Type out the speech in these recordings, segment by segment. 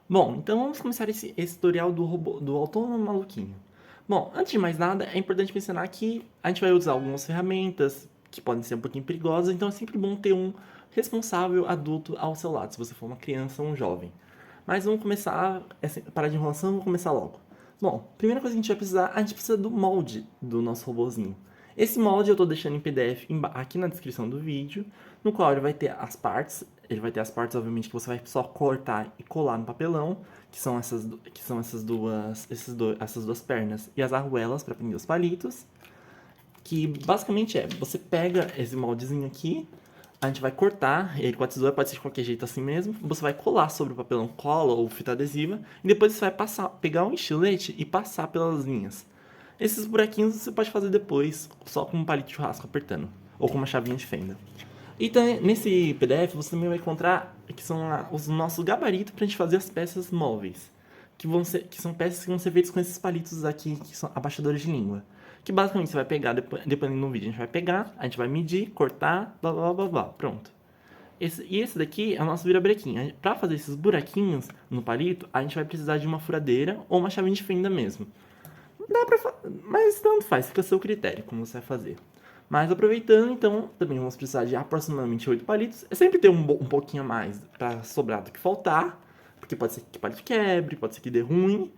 Bom, então vamos começar esse tutorial do robô, do autônomo maluquinho. Bom, antes de mais nada, é importante mencionar que a gente vai usar algumas ferramentas que podem ser um pouquinho perigosas, então é sempre bom ter um responsável adulto ao seu lado, se você for uma criança ou um jovem. Mas vamos começar, parar de enrolação, vamos começar logo. Bom, primeira coisa que a gente precisa do molde do nosso robozinho. Esse molde eu estou deixando em PDF aqui na descrição do vídeo, no qual ele vai ter as partes obviamente que você vai só cortar e colar no papelão, que são essas duas pernas e as arruelas para prender os palitos, que basicamente você pega esse moldezinho aqui, a gente vai cortar ele com a tesoura, pode ser de qualquer jeito assim mesmo. Você vai colar sobre o papelão cola ou fita adesiva. E depois você vai pegar um estilete e passar pelas linhas. Esses buraquinhos você pode fazer depois, só com um palito de churrasco apertando. Ou com uma chavinha de fenda. Então, nesse PDF você também vai encontrar que são os nossos gabaritos para a gente fazer as peças móveis. Que são peças que vão ser feitas com esses palitos aqui, que são abaixadores de língua. Que basicamente você vai pegar, dependendo do vídeo, a gente vai pegar, a gente vai medir, cortar, blá blá blá blá, pronto. Esse daqui é o nosso virabrequim. Para fazer esses buraquinhos no palito, a gente vai precisar de uma furadeira ou uma chave de fenda mesmo. Mas tanto faz, fica a seu critério como você vai fazer. Mas aproveitando, então, também vamos precisar de aproximadamente 8 palitos. É sempre ter um pouquinho a mais para sobrar do que faltar, porque pode ser que o palito quebre, pode ser que dê ruim.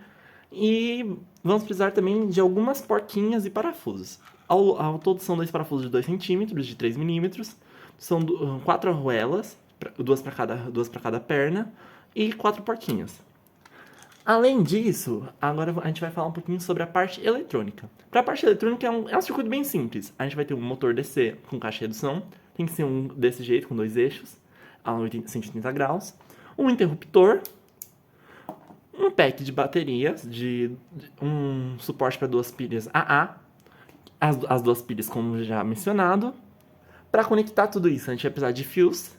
E vamos precisar também de algumas porquinhas e parafusos. Ao todo são dois parafusos de 2 centímetros, de 3 milímetros. São quatro arruelas, duas para cada perna, e quatro porquinhas. Além disso, agora a gente vai falar um pouquinho sobre a parte eletrônica. Para a parte eletrônica é um circuito bem simples. A gente vai ter um motor DC com caixa de redução, tem que ser um desse jeito, com dois eixos, a 180 graus, um interruptor, um pack de baterias, um suporte para duas pilhas AA, as duas pilhas como já mencionado. Para conectar tudo isso, a gente vai precisar de fios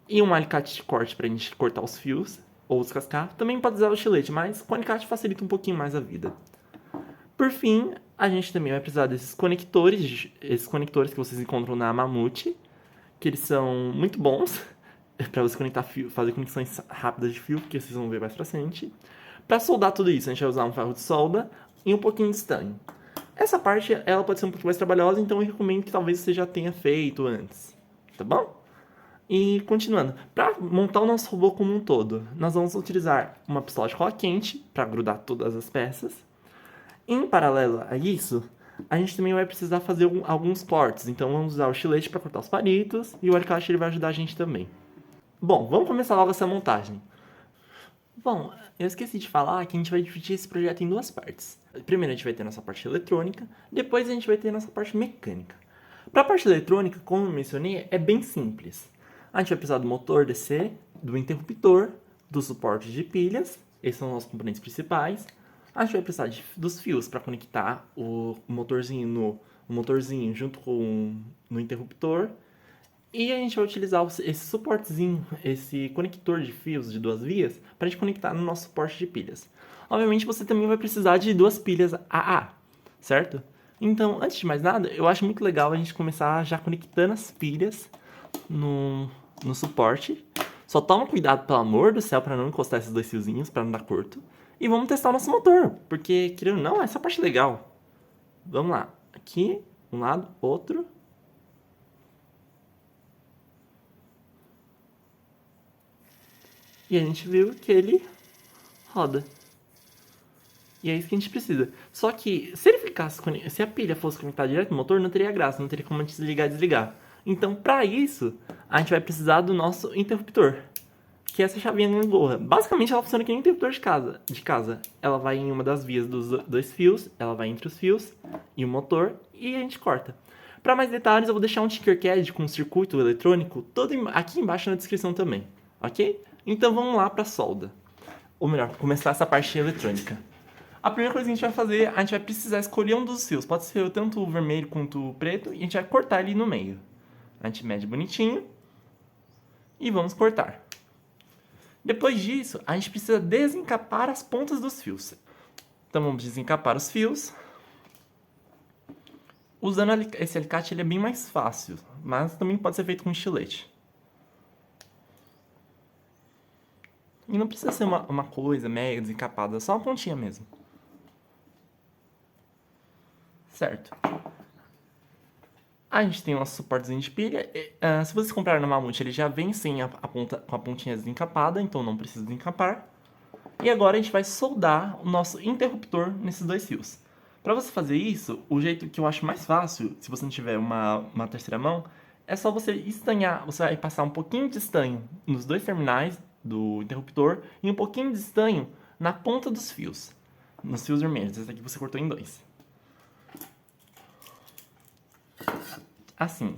e um alicate de corte para a gente cortar os fios ou descascar. Também pode usar o estilete, mas com alicate facilita um pouquinho mais a vida. Por fim, a gente também vai precisar esses conectores que vocês encontram na Mamute, que eles são muito bons para você conectar fio, fazer conexões rápidas de fio, que vocês vão ver mais pra frente. Para soldar tudo isso, a gente vai usar um ferro de solda e um pouquinho de estanho. Essa parte ela pode ser um pouco mais trabalhosa, então eu recomendo que talvez você já tenha feito antes, tá bom? E continuando, para montar o nosso robô como um todo, nós vamos utilizar uma pistola de cola quente para grudar todas as peças. Em paralelo a isso, a gente também vai precisar fazer alguns cortes, então vamos usar o estilete para cortar os palitos e o alicate ele vai ajudar a gente também. Bom, vamos começar logo essa montagem. Bom, eu esqueci de falar que a gente vai dividir esse projeto em duas partes. Primeiro a gente vai ter a nossa parte eletrônica, depois a gente vai ter a nossa parte mecânica. Para a parte eletrônica, como eu mencionei, é bem simples. A gente vai precisar do motor DC, do interruptor, do suporte de pilhas, esses são os nossos componentes principais. A gente vai precisar dos fios para conectar o motorzinho junto com no interruptor. E a gente vai utilizar esse suportezinho, esse conector de fios de duas vias, para a gente conectar no nosso suporte de pilhas. Obviamente você também vai precisar de duas pilhas AA, certo? Então, antes de mais nada, eu acho muito legal a gente começar já conectando as pilhas no suporte. Só toma cuidado, pelo amor do céu, para não encostar esses dois fiozinhos, para não dar curto. E vamos testar o nosso motor, porque, querendo ou não, essa parte é legal. Vamos lá. Aqui, um lado, outro. E a gente viu que ele roda. E é isso que a gente precisa. Só que se a pilha fosse conectada direto no motor, não teria graça, não teria como a gente desligar e desligar. Então, para isso, a gente vai precisar do nosso interruptor, que é essa chavinha de gangorra. Basicamente, ela funciona que nem um interruptor de casa. Ela vai em uma das vias dos dois fios, ela vai entre os fios e o motor, e a gente corta. Para mais detalhes, eu vou deixar um Tinkercad com um circuito eletrônico todo aqui embaixo na descrição também, ok? Então vamos lá para a solda. Ou melhor, começar essa parte eletrônica. A primeira coisa que a gente vai fazer, a gente vai precisar escolher um dos fios. Pode ser tanto o vermelho quanto o preto. E a gente vai cortar ele no meio. A gente mede bonitinho. E vamos cortar. Depois disso, a gente precisa desencapar as pontas dos fios. Então vamos desencapar os fios. Usando esse alicate ele é bem mais fácil. Mas também pode ser feito com estilete. E não precisa ser uma coisa mega desencapada, só uma pontinha mesmo. Certo. A gente tem o nosso suportezinho de pilha. Se vocês comprarem no Mamute, ele já vem sem a ponta, com a pontinha desencapada, então não precisa desencapar. E agora a gente vai soldar o nosso interruptor nesses dois fios. Para você fazer isso, o jeito que eu acho mais fácil, se você não tiver uma terceira mão, é só você estanhar. Você vai passar um pouquinho de estanho nos dois terminais do interruptor e um pouquinho de estanho na ponta dos fios. Nos fios vermelhos. Esse aqui você cortou em dois. Assim.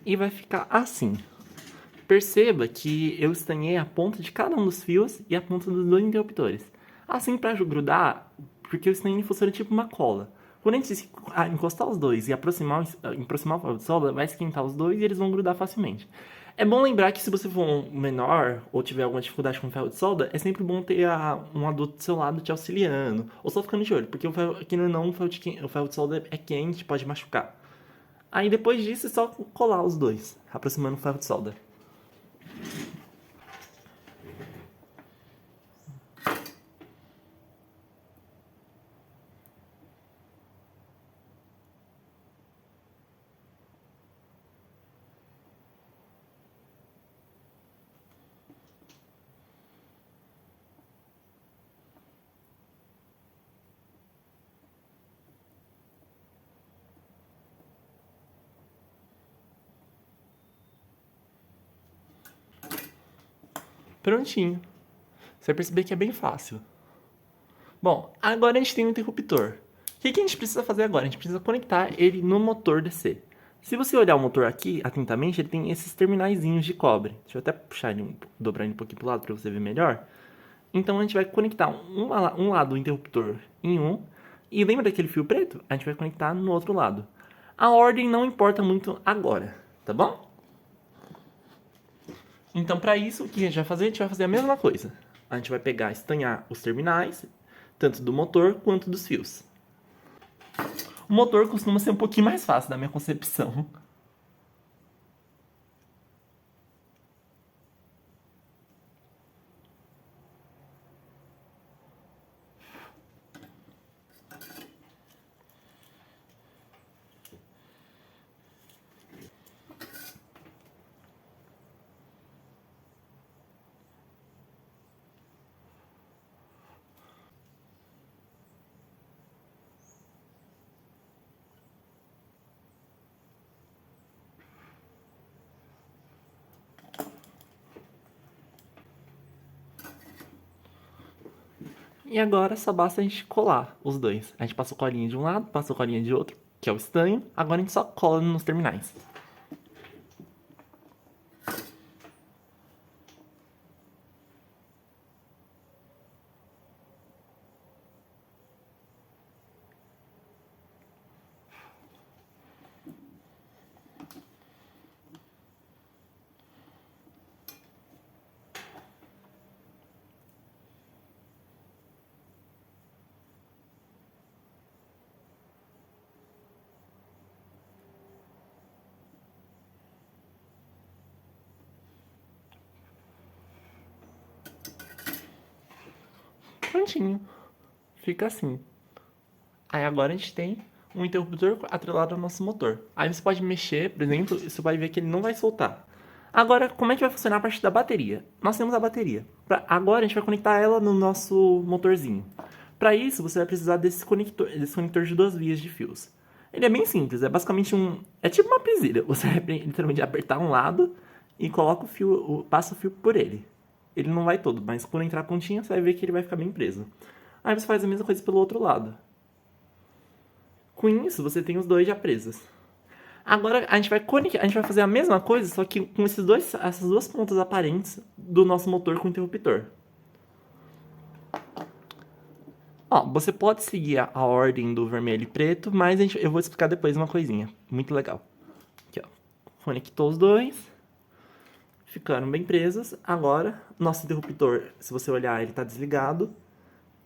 E vai ficar assim. Perceba que eu estanhei a ponta de cada um dos fios e a ponta dos dois interruptores. Assim, para grudar, porque o stanho funciona tipo uma cola. Quando a gente encostar os dois e aproximar o ferro de solda, vai esquentar os dois e eles vão grudar facilmente. É bom lembrar que se você for um menor ou tiver alguma dificuldade com ferro de solda, é sempre bom ter um adulto do seu lado te auxiliando, ou só ficando de olho, porque aqui não, o ferro de solda é quente, pode machucar. Aí depois disso é só colar os dois, aproximando o ferro de solda. Prontinho. Você vai perceber que é bem fácil. Bom, agora a gente tem um interruptor. O que a gente precisa fazer agora? A gente precisa conectar ele no motor DC. Se você olhar o motor aqui atentamente, ele tem esses terminaizinhos de cobre. Deixa eu até puxar ele, dobrar ele um pouquinho pro lado para você ver melhor. Então a gente vai conectar um lado do interruptor em um. E lembra daquele fio preto? A gente vai conectar no outro lado. A ordem não importa muito agora, tá bom? Então, para isso, o que a gente vai fazer? A gente vai fazer a mesma coisa. A gente vai pegar, estanhar os terminais, tanto do motor quanto dos fios. O motor costuma ser um pouquinho mais fácil da minha concepção. E agora só basta a gente colar os dois. A gente passa o colinho de um lado, passa o colinho de outro, que é o estanho. Agora a gente só cola nos terminais. Prontinho. Fica assim. Aí agora a gente tem um interruptor atrelado ao nosso motor. Aí você pode mexer, por exemplo, e você vai ver que ele não vai soltar. Agora, como é que vai funcionar a parte da bateria? Nós temos a bateria. Agora a gente vai conectar ela no nosso motorzinho. Para isso, você vai precisar desse conector de duas vias de fios. Ele é bem simples, é basicamente é tipo uma presilha. Você vai literalmente apertar um lado e coloca o fio, passa o fio por ele. Ele não vai todo, mas quando entrar a pontinha, você vai ver que ele vai ficar bem preso. Aí você faz a mesma coisa pelo outro lado. Com isso, você tem os dois já presos. Agora a gente vai conectar, a gente vai fazer a mesma coisa, só que com essas duas pontas aparentes do nosso motor com o interruptor. Ó, você pode seguir a ordem do vermelho e preto, mas eu vou explicar depois uma coisinha muito legal. Aqui, ó. Conectou os dois, ficaram bem presos. Agora, nosso interruptor, se você olhar, ele tá desligado.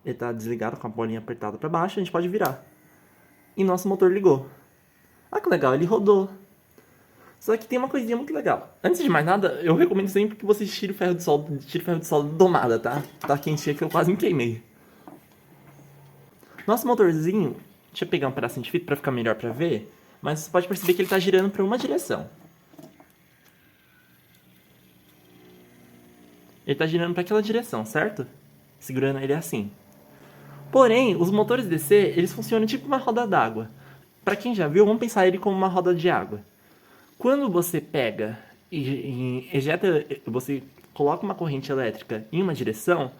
Ele tá desligado com a bolinha apertada para baixo, a gente pode virar. E nosso motor ligou. Ah, que legal, ele rodou. Só que tem uma coisinha muito legal. Antes de mais nada, eu recomendo sempre que você tire o ferro de solda da tomada, tá? Tá quentinha que eu quase me queimei. Nosso motorzinho, deixa eu pegar um pedacinho de fita pra ficar melhor pra ver, mas você pode perceber que ele tá girando pra uma direção. Ele tá girando pra aquela direção, certo? Segurando ele assim. Porém, os motores DC, eles funcionam tipo uma roda d'água. Pra quem já viu, vamos pensar ele como uma roda de água. Quando você pega e ejeta, você coloca uma corrente elétrica em uma direção,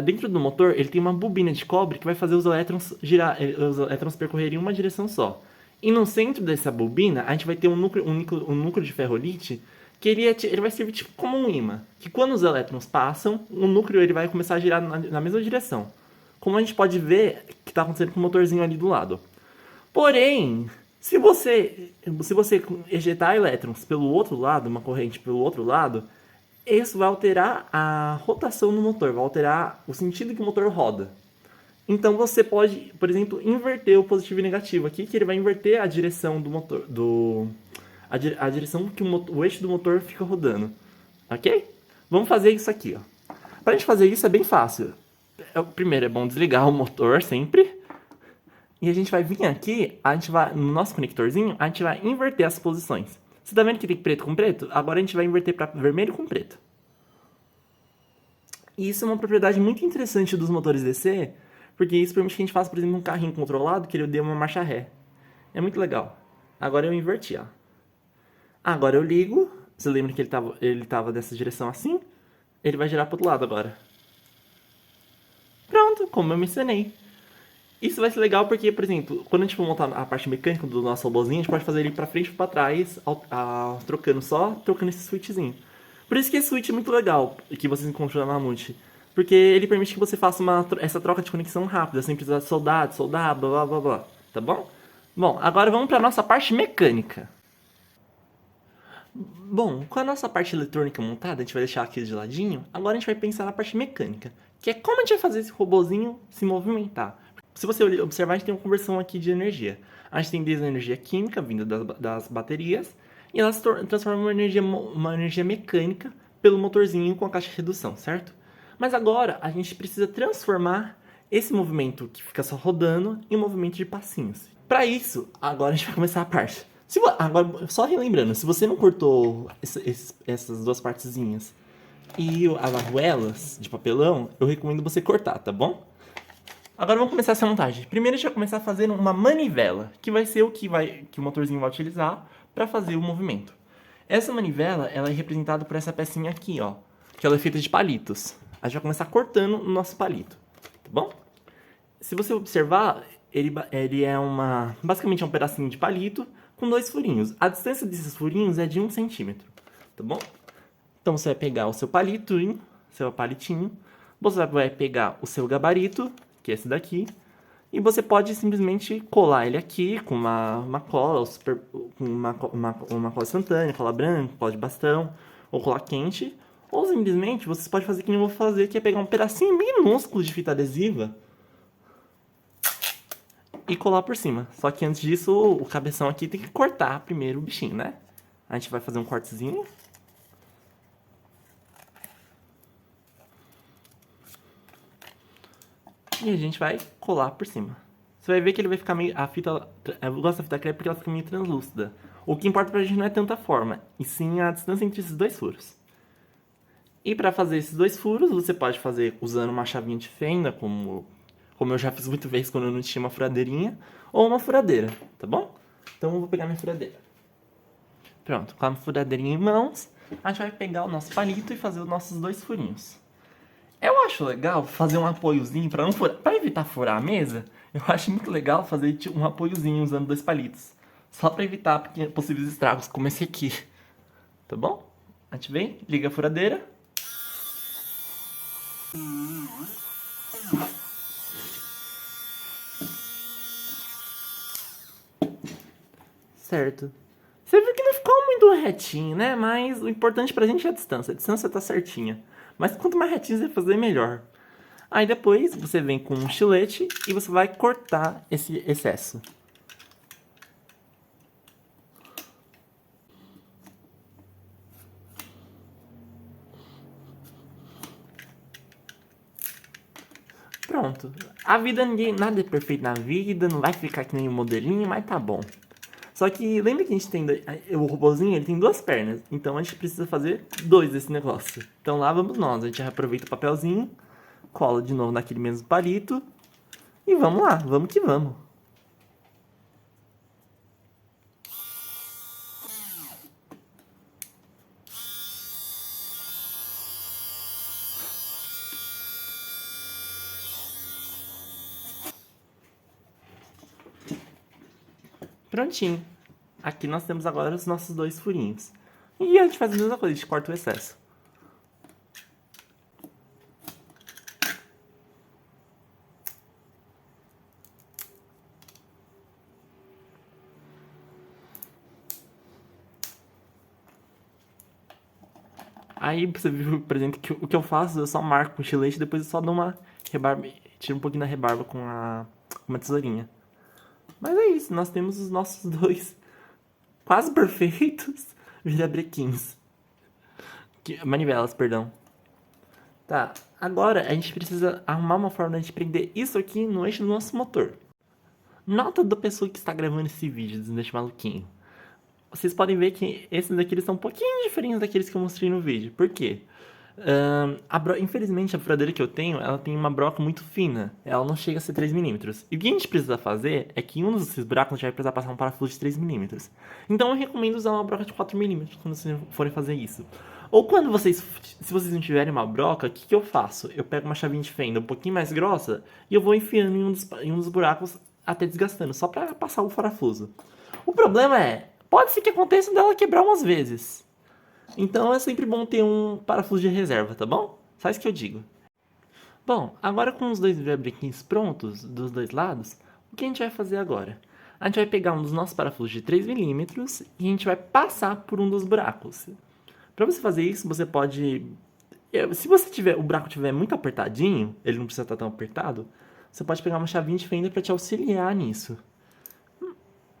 dentro do motor ele tem uma bobina de cobre que vai fazer os elétrons girar, os elétrons percorrerem em uma direção só. E no centro dessa bobina a gente vai ter um núcleo de ferrolite que ele vai servir tipo como um ímã, que quando os elétrons passam, o núcleo ele vai começar a girar na mesma direção. Como a gente pode ver que está acontecendo com o motorzinho ali do lado. Porém, se você ejetar elétrons pelo outro lado, uma corrente pelo outro lado, isso vai alterar a rotação do motor, vai alterar o sentido que o motor roda. Então você pode, por exemplo, inverter o positivo e negativo aqui, que ele vai inverter a direção do motor, a direção que o eixo do motor fica rodando. Ok? Vamos fazer isso aqui, ó. Para a gente fazer isso é bem fácil. Primeiro é bom desligar o motor sempre. E a gente vai vir aqui, no nosso conectorzinho, a gente vai inverter as posições. Você tá vendo que tem preto com preto? Agora a gente vai inverter para vermelho com preto. E isso é uma propriedade muito interessante dos motores DC, porque isso permite que a gente faça, por exemplo, um carrinho controlado que ele dê uma marcha ré. É muito legal. Agora eu inverti, ó. Agora eu ligo. Você lembra que ele tava dessa direção assim? Ele vai girar pro outro lado agora. Pronto, como eu mencionei. Isso vai ser legal porque, por exemplo, quando a gente for montar a parte mecânica do nosso robôzinho, a gente pode fazer ele pra frente e pra trás, trocando esse switchzinho. Por isso que esse switch é muito legal, que vocês encontram na Mamute. Porque ele permite que você faça essa troca de conexão rápida, sem precisar soldar, blá blá blá blá. Tá bom? Bom, agora vamos pra nossa parte mecânica. Bom, com a nossa parte eletrônica montada, a gente vai deixar aqui de ladinho. Agora a gente vai pensar na parte mecânica, que é como a gente vai fazer esse robozinho se movimentar. Se você observar, a gente tem uma conversão aqui de energia. A gente tem desde a energia química, vinda das baterias, e ela se transforma em uma energia mecânica pelo motorzinho com a caixa de redução, certo? Mas agora a gente precisa transformar esse movimento que fica só rodando em um movimento de passinhos. Para isso, agora a gente vai começar a parte. Agora, só relembrando, se você não cortou essas duas partezinhas e as arruelas de papelão, eu recomendo você cortar, tá bom? Agora vamos começar essa montagem. Primeiro a gente vai começar fazendo uma manivela, que vai ser o que o motorzinho vai utilizar para fazer o movimento. Essa manivela, ela é representada por essa pecinha aqui, ó, que ela é feita de palitos. A gente vai começar cortando o nosso palito, tá bom? Se você observar, ele é basicamente é um pedacinho de palito com dois furinhos. A distância desses furinhos é de 1 centímetro, tá bom? Então você vai pegar o seu palitinho, você vai pegar o seu gabarito, que é esse daqui, e você pode simplesmente colar ele aqui com uma cola, com uma cola instantânea, cola branca, cola de bastão, ou cola quente, ou simplesmente você pode fazer o que eu vou fazer, que é pegar um pedacinho minúsculo de fita adesiva e colar por cima. Só que antes disso, o cabeção aqui tem que cortar primeiro o bichinho, né? A gente vai fazer um cortezinho. E a gente vai colar por cima. Você vai ver que ele vai ficar meio... Eu gosto da fita crepe porque ela fica meio translúcida. O que importa pra gente não é tanta forma, e sim a distância entre esses dois furos. E para fazer esses dois furos, você pode fazer usando uma chavinha de fenda, como eu já fiz muitas vezes quando eu não tinha uma furadeirinha, ou uma furadeira, tá bom? Então eu vou pegar minha furadeira. Pronto, com a furadeirinha em mãos, a gente vai pegar o nosso palito e fazer os nossos 2 furinhos. Eu acho legal fazer um apoiozinho para não furar, para evitar furar a mesa. Eu acho muito legal fazer um apoiozinho usando 2 palitos, só para evitar possíveis estragos como esse aqui. Tá bom? A gente vem, liga a furadeira. Certo. Você viu que não ficou muito retinho, né? Mas o importante pra gente é a distância. A distância tá certinha. Mas quanto mais retinho você fazer, melhor. Aí depois você vem com um estilete e você vai cortar esse excesso. Pronto. A vida, nada é perfeito na vida, não vai ficar que nem um modelinho, mas tá bom. Só que lembra que a gente tem o robozinho, ele tem 2 pernas, então a gente precisa fazer 2 desse negócio. Então lá vamos nós, a gente aproveita o papelzinho, cola de novo naquele mesmo palito e vamos lá, vamos que vamos. Prontinho. Aqui nós temos agora os nossos 2 furinhos. E a gente faz a mesma coisa, a gente corta o excesso. Aí você viu, por exemplo, que o que eu faço, eu só marco com o estilete, depois eu só dou uma rebarba, tiro um pouquinho da rebarba com uma tesourinha. Mas é isso, nós temos os nossos 2 quase perfeitos virabrequins. Manivelas, perdão. Tá, agora a gente precisa arrumar uma forma de a gente prender isso aqui no eixo do nosso motor. Nota da pessoa que está gravando esse vídeo, desse maluquinho. Vocês podem ver que esses daqui eles são um pouquinho diferentes daqueles que eu mostrei no vídeo. Por quê? Infelizmente a furadeira que eu tenho, ela tem uma broca muito fina. Ela não chega a ser 3 milímetros. E o que a gente precisa fazer é que em um desses buracos a gente vai precisar passar um parafuso de 3 milímetros. Então eu recomendo usar uma broca de 4 milímetros quando vocês forem fazer isso. Ou quando se vocês não tiverem uma broca, o que eu faço? Eu pego uma chavinha de fenda um pouquinho mais grossa e eu vou enfiando em um dos buracos até desgastando, só para passar o parafuso. O problema é, pode ser que aconteça dela quebrar umas vezes. Então é sempre bom ter um parafuso de reserva, tá bom? Só isso que eu digo. Bom, agora com os 2 vibrequins prontos dos 2 lados, o que a gente vai fazer agora? A gente vai pegar um dos nossos parafusos de 3 milímetros e a gente vai passar por um dos buracos. Para você fazer isso, você pode... Se o buraco tiver muito apertadinho, ele não precisa estar tão apertado, você pode pegar uma chavinha de fenda para te auxiliar nisso.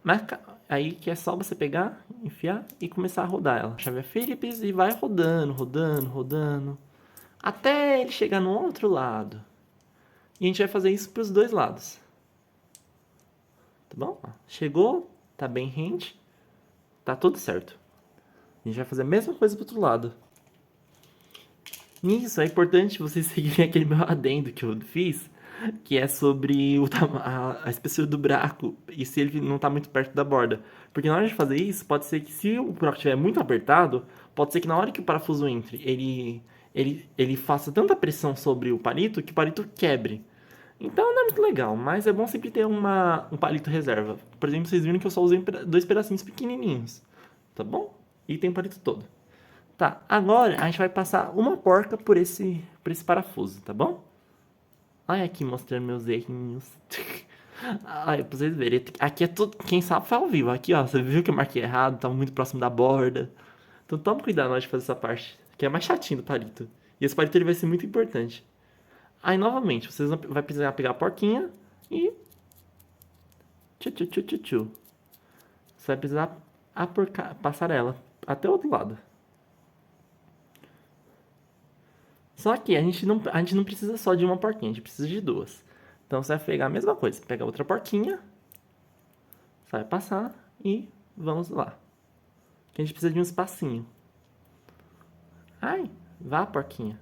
Mas aí que é só você pegar, enfiar e começar a rodar ela. A chave é Phillips e vai rodando, rodando, rodando. Até ele chegar no outro lado. E a gente vai fazer isso para os 2 lados. Tá bom? Chegou, tá bem rente, tá tudo certo. A gente vai fazer a mesma coisa pro outro lado. Nisso é importante vocês seguirem aquele meu adendo que eu fiz, que é sobre a espessura do buraco e se ele não está muito perto da borda. Porque na hora de fazer isso, pode ser que se o buraco estiver muito apertado, pode ser que na hora que o parafuso entre, ele faça tanta pressão sobre o palito que o palito quebre. Então não é muito legal, mas é bom sempre ter um palito reserva. Por exemplo, vocês viram que eu só usei 2 pedacinhos pequenininhos, tá bom? E tem o palito todo. Tá, agora a gente vai passar uma porca por esse parafuso, tá bom? Olha aqui mostrando meus errinhos. Ai, pra vocês verem. Aqui é tudo. Quem sabe foi ao vivo. Aqui, ó. Você viu que eu marquei errado, tava muito próximo da borda. Então toma cuidado na hora de fazer essa parte. Que é mais chatinho do palito. E esse palito ele vai ser muito importante. Aí novamente, vocês vão precisar pegar a porquinha e. Tchu, tchu, tchu, tchu, tchu. Você vai precisar passar ela até o outro lado. Só que a gente não precisa só de uma porquinha, a gente precisa de 2. Então você vai pegar a mesma coisa, você pega outra porquinha, você vai passar e vamos lá. Que a gente precisa de um espacinho. Ai, vá porquinha.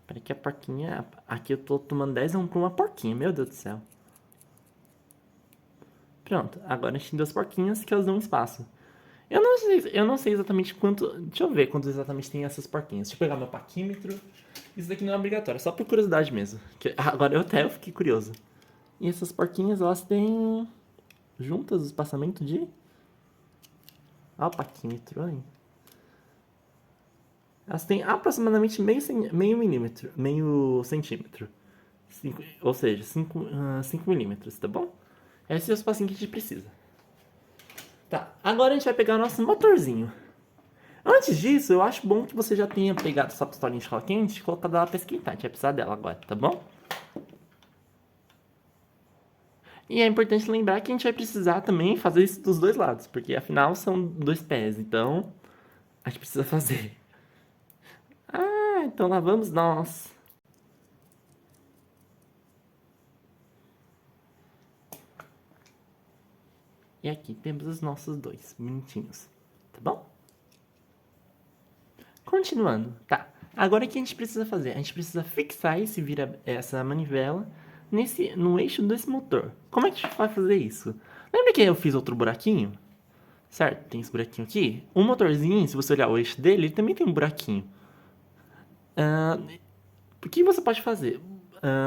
Peraí que a porquinha... Aqui eu tô tomando 10 a 1 pra uma porquinha, meu Deus do céu. Pronto, agora a gente tem 2 porquinhas que elas dão espaço. Eu não sei exatamente quanto. Deixa eu ver quanto exatamente tem essas porquinhas. Deixa eu pegar meu paquímetro. Isso daqui não é obrigatório, é só por curiosidade mesmo. Agora eu fiquei curioso. E essas porquinhas, elas têm juntas o espaçamento de. Ah, o paquímetro, aí. Elas têm aproximadamente meio milímetro, meio centímetro. Ou seja, 5 milímetros, tá bom? Esse é o espacinho que a gente precisa. Tá, agora a gente vai pegar o nosso motorzinho. Antes disso, eu acho bom que você já tenha pegado sua pistolinha de cola quente e colocado ela pra esquentar. A gente vai precisar dela agora, tá bom? E é importante lembrar que a gente vai precisar também fazer isso dos dois lados, porque afinal são dois pés, então a gente precisa fazer. Ah, então lá vamos nós. E aqui temos os nossos dois bonitinhos, tá bom? Continuando, tá. Agora o que a gente precisa fazer? A gente precisa fixar essa manivela no eixo desse motor. Como é que a gente vai fazer isso? Lembra que eu fiz outro buraquinho? Certo? Tem esse buraquinho aqui. O motorzinho, se você olhar o eixo dele, ele também tem um buraquinho. Ah, o que você pode fazer?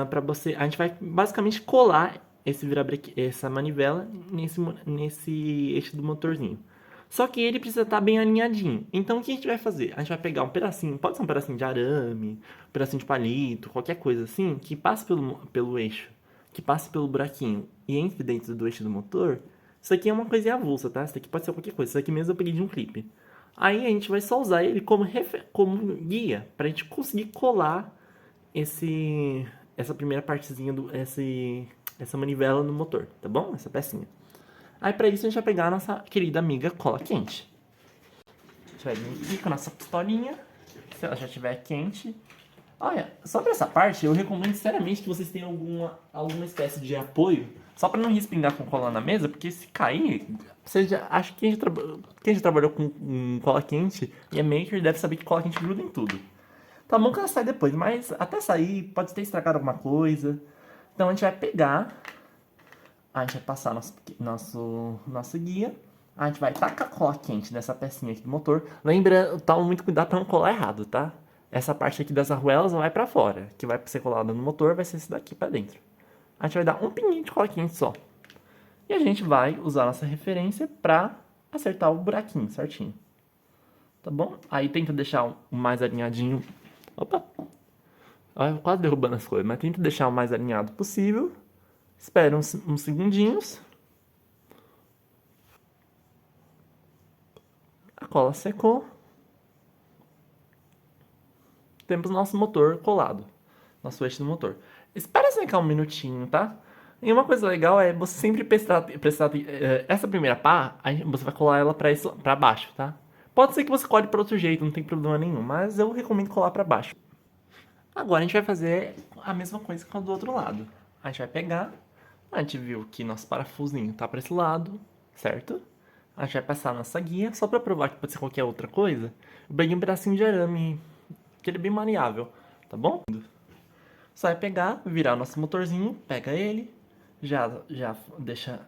Para você, a gente vai basicamente colar essa manivela nesse eixo do motorzinho. Só que ele precisa estar bem alinhadinho. Então o que a gente vai fazer? A gente vai pegar um pedacinho, pode ser um pedacinho de arame, um pedacinho de palito, qualquer coisa assim, que passe pelo eixo, que passe pelo buraquinho e entre dentro do eixo do motor. Isso aqui é uma coisinha avulsa, tá? Isso aqui pode ser qualquer coisa. Isso aqui mesmo eu peguei de um clipe. Aí a gente vai só usar ele como guia pra gente conseguir colar essa primeira partezinha essa manivela no motor, tá bom? Essa pecinha. Aí pra isso a gente vai pegar a nossa querida amiga cola quente. A gente vai vir aqui com a nossa pistolinha, se ela já estiver quente. Olha, só pra essa parte eu recomendo seriamente que vocês tenham alguma espécie de apoio, só pra não respingar com cola na mesa, porque se cair, você já acho que quem já trabalhou com cola quente e é maker deve saber que cola quente gruda em tudo. Tá bom que ela sai depois, mas até sair pode ter estragado alguma coisa. Então a gente vai pegar, a gente vai passar nosso guia, a gente vai tacar cola quente nessa pecinha aqui do motor. Lembra, toma muito cuidado pra não colar errado, tá? Essa parte aqui das arruelas vai pra fora, que vai ser colada no motor, vai ser esse daqui pra dentro. A gente vai dar um pinguinho de cola quente só. E a gente vai usar nossa referência pra acertar o buraquinho certinho. Tá bom? Aí tenta deixar o mais alinhadinho. Opa! Eu quase derrubando as coisas, mas tenta deixar o mais alinhado possível. Espera uns segundinhos. A cola secou. Temos nosso motor colado. Nosso eixo do motor. Espera secar um minutinho, tá? E uma coisa legal é você sempre prestar essa primeira pá, aí você vai colar ela pra baixo, tá? Pode ser que você cole para outro jeito, não tem problema nenhum, mas eu recomendo colar pra baixo. Agora a gente vai fazer a mesma coisa com a do outro lado. A gente vai pegar, a gente viu que nosso parafusinho tá para esse lado, certo? A gente vai passar a nossa guia, só para provar que pode ser qualquer outra coisa. Eu peguei um pedacinho de arame, que ele é bem maleável, tá bom? Só vai pegar, virar o nosso motorzinho, pega ele, já deixa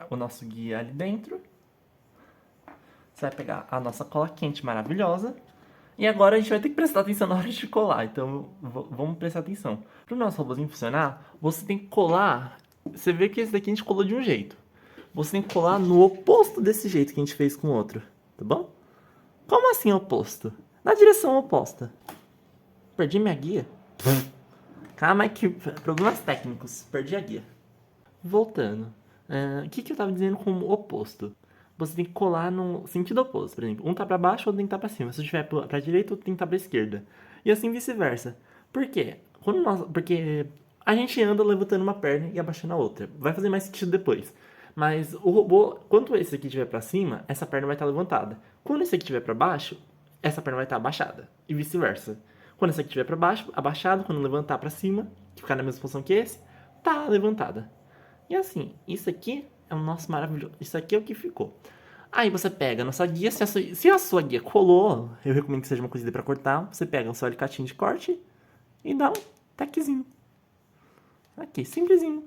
o nosso guia ali dentro. Você vai pegar a nossa cola quente maravilhosa. E agora a gente vai ter que prestar atenção na hora de colar, então vamos prestar atenção. Para o nosso robôzinho funcionar, você tem que colar. Você vê que esse daqui a gente colou de um jeito. Você tem que colar no oposto desse jeito que a gente fez com o outro, tá bom? Como assim oposto? Na direção oposta. Perdi minha guia? Calma que problemas técnicos, perdi a guia. Voltando. O que eu tava dizendo como oposto? Você tem que colar no sentido oposto, por exemplo. Um tá pra baixo, outro tem que tá pra cima. Se estiver pra direita, outro tem que tá pra esquerda. E assim vice-versa. Por quê? Porque a gente anda levantando uma perna e abaixando a outra. Vai fazer mais sentido depois. Mas o robô, quando esse aqui estiver pra cima, essa perna vai estar levantada. Quando esse aqui estiver pra baixo, essa perna vai estar abaixada. E vice-versa. Quando esse aqui estiver pra baixo, abaixado. Quando levantar pra cima, que ficar na mesma posição que esse, tá levantada. E assim, isso aqui é o nosso maravilhoso. Isso aqui é o que ficou. Aí você pega a nossa guia. Se a sua guia colou, eu recomendo que seja uma coisa para cortar. Você pega o seu alicatinho de corte e dá um taquezinho. Aqui, simplesinho.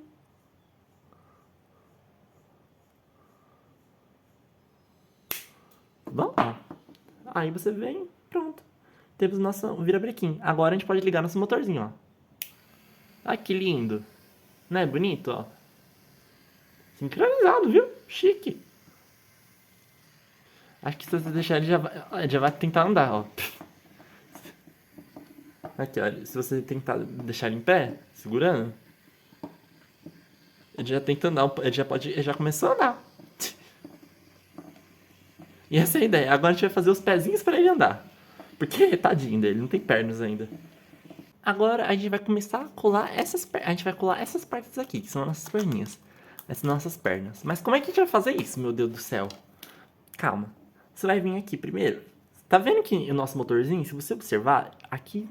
Bom, ó. Aí você vem, pronto. Temos nosso virabrequim. Agora a gente pode ligar nosso motorzinho, ó. Ah, que lindo. Não é bonito, ó? Sincronizado, viu? Chique. Acho que se você deixar ele já vai tentar andar, ó. Aqui, olha. Se você tentar deixar ele em pé, segurando, ele já tenta andar, ele já começou a andar. E essa é a ideia. Agora a gente vai fazer os pezinhos para ele andar. Porque, tadinho dele, não tem pernas ainda. Agora a gente vai começar a colar a gente vai colar essas partes aqui, que são as nossas perninhas. Essas nossas pernas. Mas como é que a gente vai fazer isso, meu Deus do céu? Calma. Você vai vir aqui primeiro. Tá vendo que o nosso motorzinho, se você observar, aqui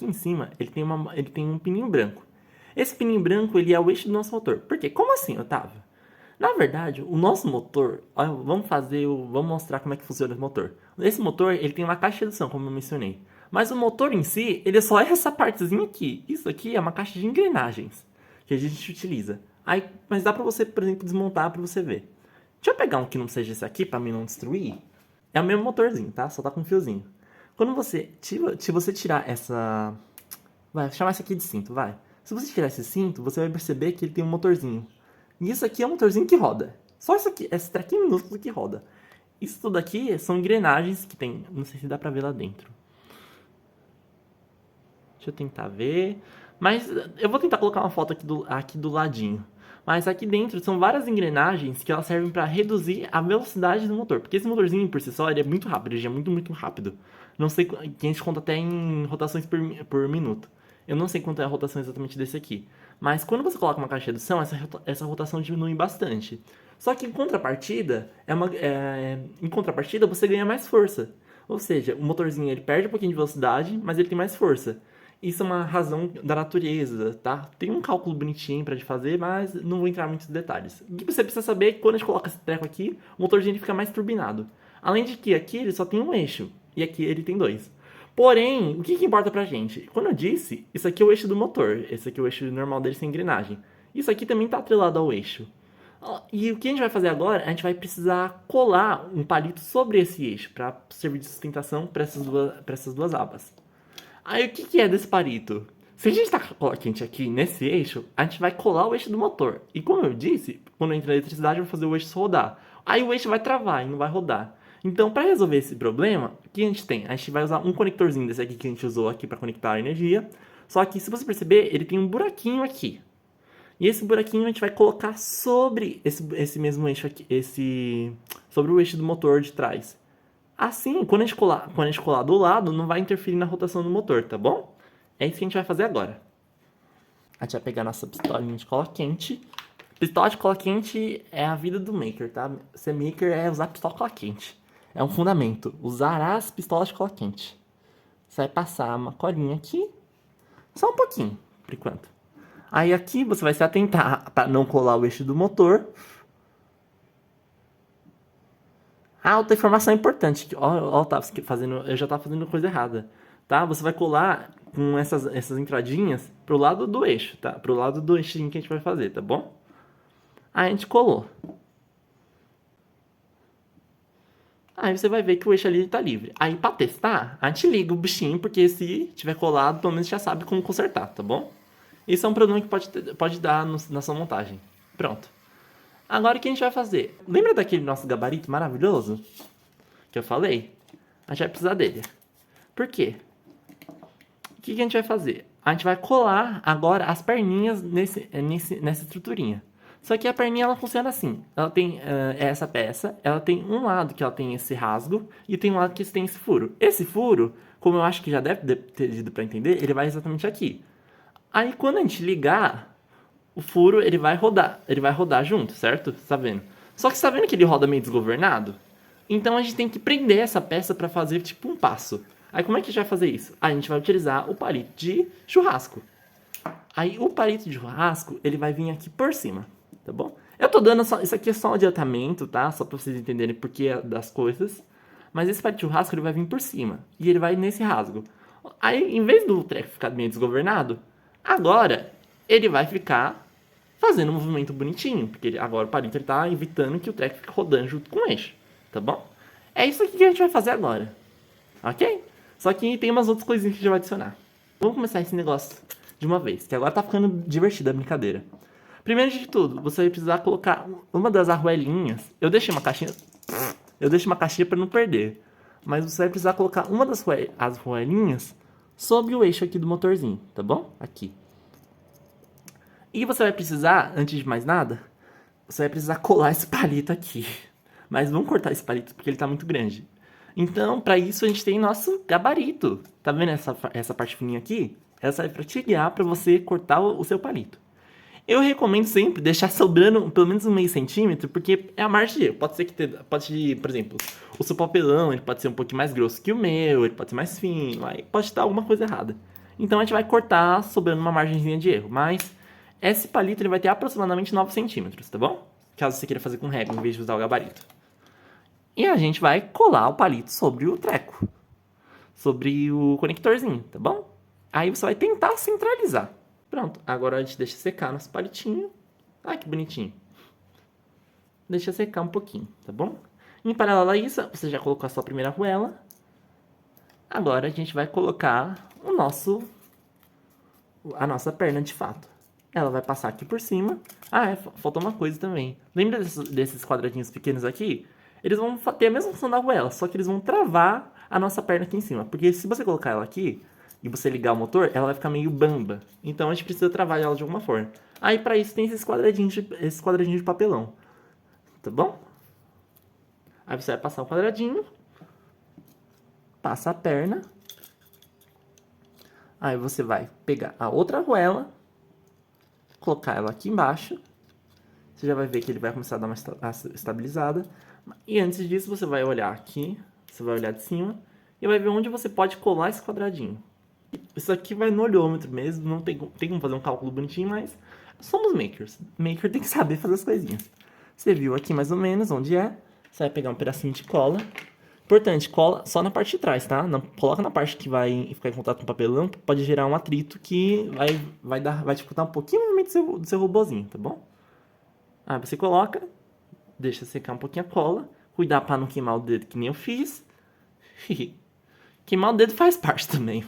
em cima, ele tem um pininho branco. Esse pininho branco, ele é o eixo do nosso motor. Por quê? Como assim, Otávio? Na verdade, o nosso motor, vamos mostrar como é que funciona o motor. Esse motor, ele tem uma caixa de redução, como eu mencionei. Mas o motor em si, ele só é essa partezinha aqui. Isso aqui é uma caixa de engrenagens que a gente utiliza. Aí, mas dá pra você, por exemplo, desmontar pra você ver. Deixa eu pegar um que não seja esse aqui pra mim não destruir. É o mesmo motorzinho, tá? Só tá com um fiozinho. Quando se você tirar essa... Vai, chamar isso aqui de cinto, vai. Se você tirar esse cinto, você vai perceber que ele tem um motorzinho. E isso aqui é um motorzinho que roda. Só isso aqui, esse trequinho minúsculo que roda. Isso tudo aqui são engrenagens que tem... Não sei se dá pra ver lá dentro. Deixa eu tentar ver. Mas eu vou tentar colocar uma foto aqui do ladinho. Mas aqui dentro são várias engrenagens que elas servem para reduzir a velocidade do motor. Porque esse motorzinho por si só ele é muito rápido, ele é muito, muito rápido. Não sei, que a gente conta até em rotações por minuto. Eu não sei quanto é a rotação exatamente desse aqui. Mas quando você coloca uma caixa de redução, essa rotação diminui bastante. Só que em contrapartida você ganha mais força. Ou seja, o motorzinho ele perde um pouquinho de velocidade, mas ele tem mais força. Isso é uma razão da natureza, tá? Tem um cálculo bonitinho pra gente fazer, mas não vou entrar em muitos detalhes. O que você precisa saber é que quando a gente coloca esse treco aqui, o motorzinho ele fica mais turbinado. Além de que aqui ele só tem um eixo, e aqui ele tem dois. Porém, o que importa pra gente? Quando eu disse, isso aqui é o eixo do motor, esse aqui é o eixo normal dele sem engrenagem. Isso aqui também tá atrelado ao eixo. E o que a gente vai fazer agora? A gente vai precisar colar um palito sobre esse eixo para servir de sustentação para essas duas abas. Aí o que é desse palito? Se a gente tá com a quente aqui nesse eixo, a gente vai colar o eixo do motor. E como eu disse, quando entra a eletricidade, eu vou fazer o eixo rodar. Aí o eixo vai travar e não vai rodar. Então, para resolver esse problema, o que a gente tem? A gente vai usar um conectorzinho desse aqui que a gente usou aqui para conectar a energia. Só que, se você perceber, ele tem um buraquinho aqui. E esse buraquinho a gente vai colocar sobre esse mesmo eixo aqui, sobre o eixo do motor de trás. Assim, quando a gente colar do lado, não vai interferir na rotação do motor, tá bom? É isso que a gente vai fazer agora. A gente vai pegar nossa pistolinha de cola quente. Pistola de cola quente é a vida do maker, tá? Ser maker é usar pistola de cola quente. É um fundamento. Usarás pistolas de cola quente. Você vai passar uma colinha aqui. Só um pouquinho, por enquanto. Aí aqui você vai se atentar para não colar o eixo do motor. Ah, outra informação importante. Ó, eu já tava fazendo coisa errada. Tá? Você vai colar com essas entradinhas pro lado do eixo, tá? Pro lado do eixinho que a gente vai fazer, tá bom? Aí a gente colou. Aí você vai ver que o eixo ali tá livre. Aí pra testar, a gente liga o bichinho, porque se tiver colado, pelo menos já sabe como consertar, tá bom? Isso é um problema que pode dar na sua montagem. Pronto. Agora o que a gente vai fazer? Lembra daquele nosso gabarito maravilhoso que eu falei? A gente vai precisar dele. Por quê? O que a gente vai fazer? A gente vai colar agora as perninhas nessa estruturinha. Só que a perninha ela funciona assim. Ela tem essa peça, ela tem um lado que ela tem esse rasgo e tem um lado que tem esse furo. Esse furo, como eu acho que já deve ter ido para entender, ele vai exatamente aqui. Aí quando a gente ligar, o furo ele vai rodar junto, certo? Você tá vendo? Só que você tá vendo que ele roda meio desgovernado? Então a gente tem que prender essa peça para fazer tipo um passo. Aí como é que a gente vai fazer isso? A gente vai utilizar o palito de churrasco. Aí o palito de churrasco, ele vai vir aqui por cima, tá bom? Eu tô dando isso aqui é só um adiantamento, tá? Só pra vocês entenderem por que das coisas. Mas esse palito de churrasco, ele vai vir por cima. E ele vai nesse rasgo. Aí, em vez do treco ficar meio desgovernado, agora ele vai ficar fazendo um movimento bonitinho. Porque agora o palito ele tá evitando que o treco fique rodando junto com o eixo, tá bom? É isso aqui que a gente vai fazer agora, ok? Só que tem umas outras coisinhas que a gente vai adicionar. Vamos começar esse negócio de uma vez, que agora tá ficando divertida a brincadeira. Primeiro de tudo, você vai precisar colocar uma das arruelinhas. Eu deixei uma caixinha para não perder. Mas você vai precisar colocar uma das arruelinhas sobre o eixo aqui do motorzinho, tá bom? Aqui. E você vai precisar, antes de mais nada, você vai precisar colar esse palito aqui. Mas vamos cortar esse palito porque ele tá muito grande. Então, para isso a gente tem nosso gabarito. Tá vendo essa parte fininha aqui? Essa é para te guiar para você cortar o seu palito. Eu recomendo sempre deixar sobrando pelo menos um meio centímetro, porque é a margem de erro. Pode ser que pode, por exemplo, o seu papelão ele pode ser um pouquinho mais grosso que o meu, ele pode ser mais fino, aí pode estar alguma coisa errada. Então a gente vai cortar sobrando uma margenzinha de erro, mas esse palito ele vai ter aproximadamente 9 centímetros, tá bom? Caso você queira fazer com régua em vez de usar o gabarito. E a gente vai colar o palito sobre o treco, sobre o conectorzinho, tá bom? Aí você vai tentar centralizar. Pronto, agora a gente deixa secar nosso palitinho. Ai, que bonitinho. Deixa secar um pouquinho, tá bom? Em paralelo a isso, você já colocou a sua primeira arruela. Agora a gente vai colocar a nossa perna de fato. Ela vai passar aqui por cima. Ah, faltou uma coisa também. Lembra desses quadradinhos pequenos aqui? Eles vão ter a mesma função da arruela, só que eles vão travar a nossa perna aqui em cima. Porque se você colocar ela aqui, e você ligar o motor, ela vai ficar meio bamba. Então a gente precisa travar ela de alguma forma. Aí para isso tem esses quadradinhos de papelão. Tá bom? Aí você vai passar o quadradinho. Passa a perna. Aí você vai pegar a outra arruela. Colocar ela aqui embaixo. Você já vai ver que ele vai começar a dar uma estabilizada. E antes disso você vai olhar aqui. Você vai olhar de cima. E vai ver onde você pode colar esse quadradinho. Isso aqui vai no olhômetro mesmo, não tem como fazer um cálculo bonitinho, mas somos makers. Maker tem que saber fazer as coisinhas. Você viu aqui mais ou menos onde é. Você vai pegar um pedacinho de cola. Importante, cola só na parte de trás, tá? Não, coloca na parte que vai ficar em contato com o papelão, que pode gerar um atrito que vai dificultar um pouquinho o movimento do seu robozinho, tá bom? Aí você coloca, deixa secar um pouquinho a cola. Cuidar pra não queimar o dedo que nem eu fiz. Queimar o dedo faz parte também.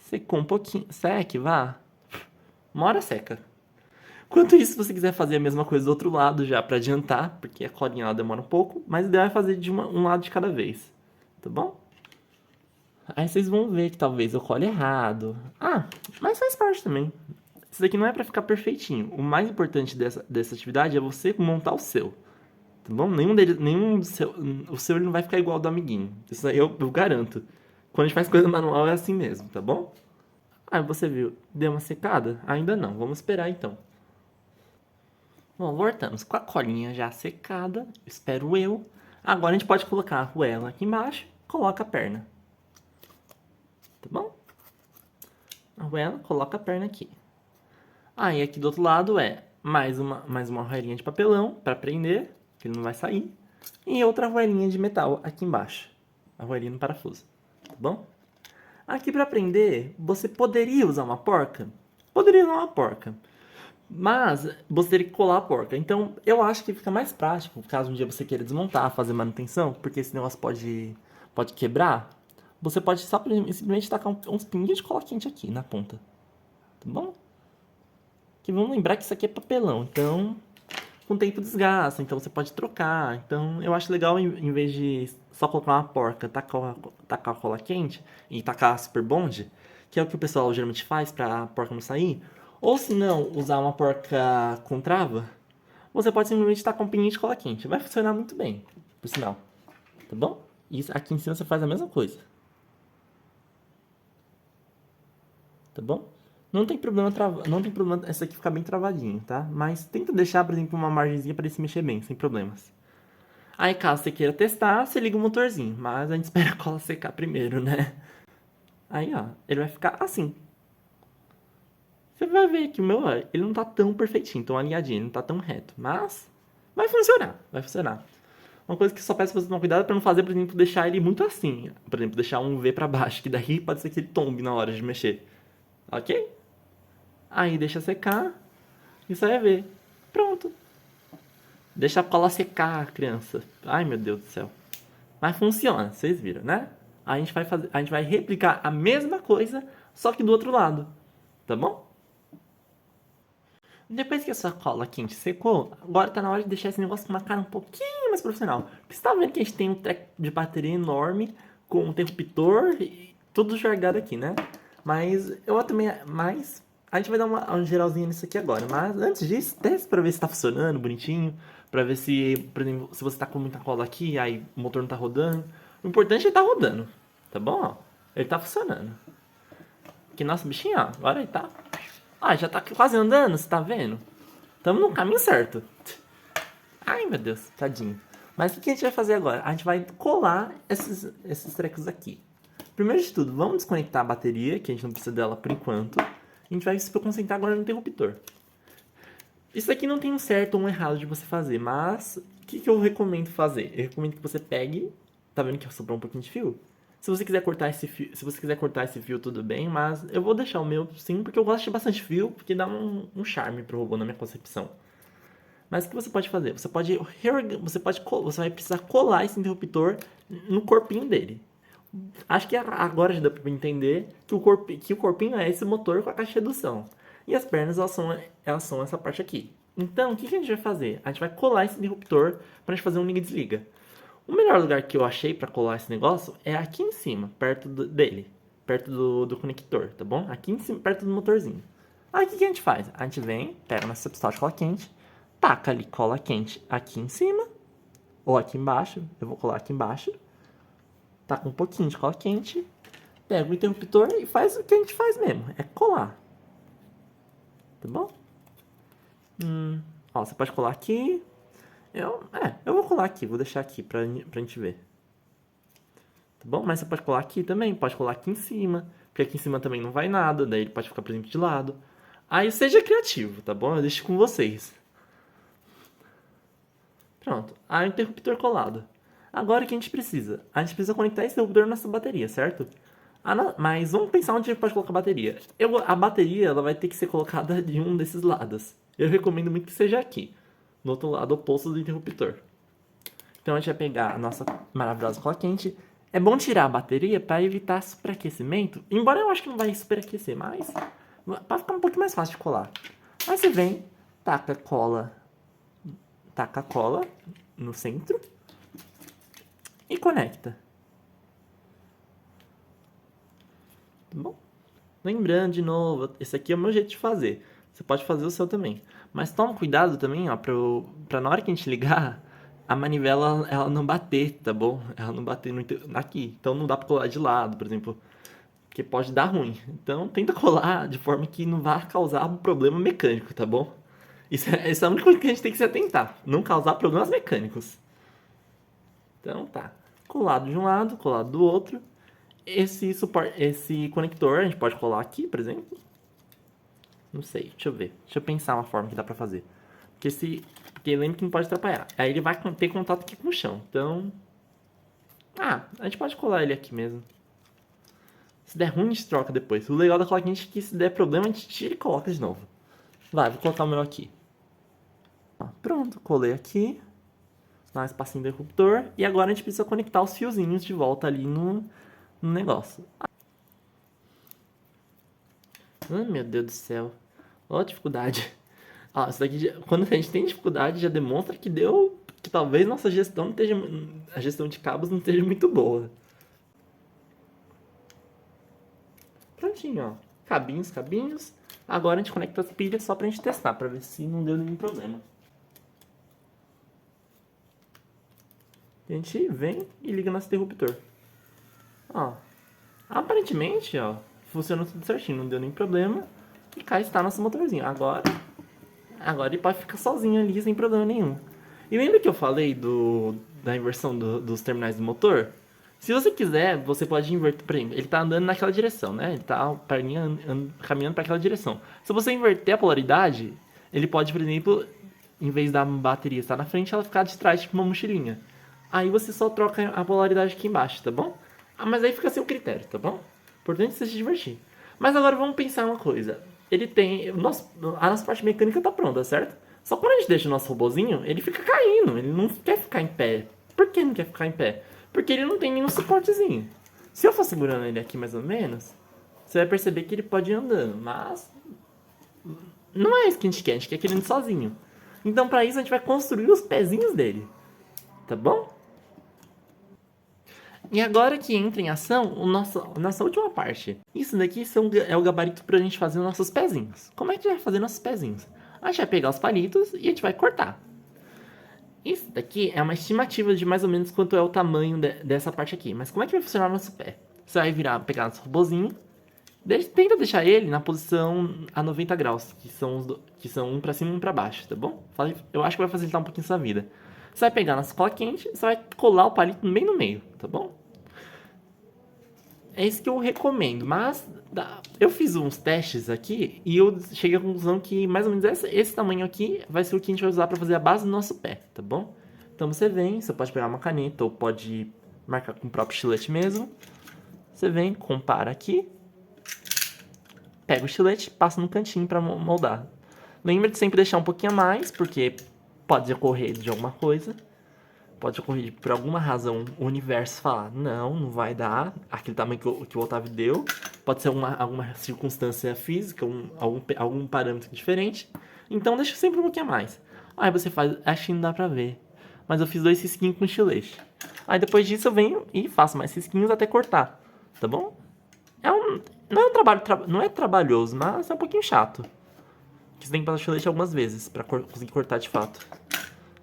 Secou um pouquinho. Seque, vá. Uma hora seca. Enquanto isso, se você quiser fazer a mesma coisa do outro lado já pra adiantar, porque a colinha lá demora um pouco, mas o ideal é fazer de um lado de cada vez. Tá bom? Aí vocês vão ver que talvez eu cole errado. Ah, mas faz parte também. Isso daqui não é pra ficar perfeitinho. O mais importante dessa atividade é você montar o seu. Tá bom? O seu ele não vai ficar igual ao do amiguinho. Isso aí eu garanto. Quando a gente faz coisa manual é assim mesmo, tá bom? Aí você viu, deu uma secada? Ainda não, vamos esperar então. Bom, voltamos com a colinha já secada, espero eu. Agora a gente pode colocar a arruela aqui embaixo, coloca a perna. Tá bom? A arruela, coloca a perna aqui. Aí aqui do outro lado é mais uma arruelinha de papelão para prender, que ele não vai sair. E outra arruelinha de metal aqui embaixo. Arruelinha no parafuso, tá bom? Aqui para prender, você poderia usar uma porca? Poderia usar uma porca. Mas você teria que colar a porca. Então, eu acho que fica mais prático, caso um dia você queira desmontar, fazer manutenção, porque esse negócio pode quebrar. Você pode só simplesmente tacar uns pinguinhos de cola quente aqui na ponta. Tá bom? Que vamos lembrar que isso aqui é papelão, então com o tempo desgasta, então você pode trocar. Então eu acho legal, em vez de só colocar uma porca, tacar a cola quente e tacar a super bond, que é o que o pessoal geralmente faz pra porca não sair. Ou se não, usar uma porca com trava, você pode simplesmente tacar um pininho de cola quente. Vai funcionar muito bem, por sinal. Tá bom? E aqui em cima você faz a mesma coisa. Tá bom? Não tem problema essa aqui ficar bem travadinho, tá? Mas tenta deixar, por exemplo, uma margenzinha para ele se mexer bem, sem problemas. Aí, caso você queira testar, você liga o motorzinho. Mas a gente espera a cola secar primeiro, né? Aí, ó, ele vai ficar assim. Você vai ver que o meu, ele não tá tão perfeitinho, tão alinhadinho, ele não tá tão reto. Mas vai funcionar, vai funcionar. Uma coisa que só peço pra você tomar cuidado é pra não fazer, por exemplo, deixar ele muito assim. Por exemplo, deixar um V pra baixo, que daí pode ser que ele tombe na hora de mexer. Ok? Aí deixa secar e você vai ver. Pronto. Deixa a cola secar, criança. Ai, meu Deus do céu. Mas funciona, vocês viram, né? A gente vai replicar a mesma coisa, só que do outro lado, tá bom? Depois que a sua cola quente secou, agora tá na hora de deixar esse negócio com uma cara um pouquinho mais profissional. Porque você tá vendo que a gente tem um treco de bateria enorme, com um interruptor e tudo jargado aqui, né? Mas eu também. Mas a gente vai dar uma geralzinha nisso aqui agora. Mas antes disso, teste pra ver se tá funcionando bonitinho. Pra ver se, por exemplo, se você tá com muita cola aqui, aí o motor não tá rodando. O importante é que ele tá rodando, tá bom? Ó, ele tá funcionando. Que nosso bichinho, ó, agora ele tá. Ah, já tá quase andando, você tá vendo? Tamo no caminho certo. Ai, meu Deus, tadinho. Mas o que a gente vai fazer agora? A gente vai colar esses trecos aqui. Primeiro de tudo, vamos desconectar a bateria, que a gente não precisa dela por enquanto. A gente vai se concentrar agora no interruptor. Isso aqui não tem um certo ou um errado de você fazer, mas o que eu recomendo fazer? Eu recomendo que você pegue, tá vendo que sobrou um pouquinho de fio? Se você quiser cortar esse fio, se você quiser cortar esse fio, tudo bem, mas eu vou deixar o meu sim, porque eu gosto de bastante fio, porque dá um charme pro robô na minha concepção. Mas o que você pode fazer? Você vai precisar colar esse interruptor no corpinho dele. Acho que agora já deu pra entender que o corpinho é esse motor com a caixa de redução. E as pernas, elas são essa parte aqui. Então, o que a gente vai fazer? A gente vai colar esse interruptor pra gente fazer um liga e desliga. O melhor lugar que eu achei pra colar esse negócio é aqui em cima, perto dele. Perto do conector, tá bom? Aqui em cima, perto do motorzinho. Aí o que a gente faz? A gente vem, pega nossa pistola de cola quente, taca ali cola quente aqui em cima, ou aqui embaixo. Eu vou colar aqui embaixo. Taca um pouquinho de cola quente, pega o interruptor e faz o que a gente faz mesmo, é colar. Tá bom? Ó, você pode colar aqui. Eu vou colar aqui, vou deixar aqui pra gente ver. Tá bom? Mas você pode colar aqui também, pode colar aqui em cima, porque aqui em cima também não vai nada, daí ele pode ficar, por exemplo, de lado. Aí seja criativo, tá bom? Eu deixo com vocês. Pronto, aí o interruptor colado. Agora o que a gente precisa? A gente precisa conectar esse interruptor na nossa bateria, certo? Mas vamos pensar onde a gente pode colocar a bateria. A bateria ela vai ter que ser colocada de um desses lados. Eu recomendo muito que seja aqui, no outro lado oposto do interruptor. Então a gente vai pegar a nossa maravilhosa cola quente. É bom tirar a bateria para evitar superaquecimento. Embora eu acho que não vai superaquecer, mas para ficar um pouquinho mais fácil de colar. Aí você vem, taca a cola no centro e conecta. Tá bom? Lembrando de novo, esse aqui é o meu jeito de fazer. Você pode fazer o seu também. Mas toma cuidado também, ó, pra na hora que a gente ligar, a manivela ela não bater, tá bom? Ela não bater aqui. Então não dá pra colar de lado, por exemplo, porque pode dar ruim. Então tenta colar de forma que não vá causar um problema mecânico, tá bom? Isso é a única coisa que a gente tem que se atentar. Não causar problemas mecânicos. Então tá. Colado de um lado, colado do outro. Esse conector a gente pode colar aqui, por exemplo. Não sei, deixa eu ver. Deixa eu pensar uma forma que dá pra fazer. Porque lembra que não pode atrapalhar. Aí ele vai ter contato aqui com o chão. Então. A gente pode colar ele aqui mesmo. Se der ruim, a gente troca depois. O legal da cola quente é que se der problema, a gente tira e coloca de novo. Vai, vou colocar o meu aqui. Pronto, colei aqui. Dá um espacinho do interruptor. E agora a gente precisa conectar os fiozinhos de volta ali no negócio. Meu Deus do céu. Ó, dificuldade. Isso daqui, quando a gente tem dificuldade, já demonstra que talvez nossa gestão não esteja, a gestão de cabos não esteja muito boa. Prontinho, ó. Cabinhos. Agora a gente conecta as pilhas só pra gente testar, pra ver se não deu nenhum problema. A gente vem e liga nosso interruptor. Ó. Aparentemente, ó, funcionou tudo certinho, não deu nenhum problema. E cá está nosso motorzinho. Agora ele pode ficar sozinho ali sem problema nenhum. E lembra que eu falei da inversão dos terminais do motor? Se você quiser, você pode inverter. Por exemplo, ele está andando naquela direção, né? Ele está caminhando para aquela direção. Se você inverter a polaridade, ele pode, por exemplo, em vez da bateria estar na frente, ela ficar de trás, tipo uma mochilinha. Aí você só troca a polaridade aqui embaixo, tá bom? Mas aí fica a seu critério, tá bom? Importante você se divertir. Mas agora vamos pensar uma coisa. A nossa parte mecânica tá pronta, certo? Só que quando a gente deixa o nosso robozinho, ele fica caindo, ele não quer ficar em pé. Por que não quer ficar em pé? Porque ele não tem nenhum suportezinho. Se eu for segurando ele aqui mais ou menos, você vai perceber que ele pode ir andando, mas não é isso que a gente quer que ele ande sozinho. Então para isso a gente vai construir os pezinhos dele, tá bom? E agora que entra em ação nossa última parte. Isso daqui é o gabarito pra gente fazer os nossos pezinhos. Como é que a gente vai fazer nossos pezinhos? A gente vai pegar os palitos e a gente vai cortar. Isso daqui é uma estimativa de mais ou menos quanto é o tamanho dessa parte aqui. Mas como é que vai funcionar o nosso pé? Você vai pegar nosso robozinho, tenta deixar ele na posição a 90 graus, que são um pra cima e um pra baixo, tá bom? Eu acho que vai facilitar um pouquinho sua vida. Você vai pegar nossa cola quente, você vai colar o palito bem no meio, tá bom? É isso que eu recomendo, mas eu fiz uns testes aqui e eu cheguei à conclusão que mais ou menos esse tamanho aqui vai ser o que a gente vai usar para fazer a base do nosso pé, tá bom? Então você pode pegar uma caneta ou pode marcar com o próprio estilete mesmo. Você vem, compara aqui, pega o estilete, passa no cantinho para moldar. Lembra de sempre deixar um pouquinho a mais, porque pode ocorrer de alguma coisa. Pode ocorrer por alguma razão o universo falar, não vai dar aquele tamanho que o Otávio deu. Pode ser alguma circunstância física, algum parâmetro diferente. Então deixa sempre um pouquinho a mais. Aí você faz, acho que não dá pra ver. Mas eu fiz 2 risquinhos com estilete. Aí depois disso eu venho e faço mais risquinhos até cortar. Tá bom? Não é um trabalho, não é trabalhoso, mas é um pouquinho chato. Que você tem que passar estilete algumas vezes pra conseguir cortar de fato.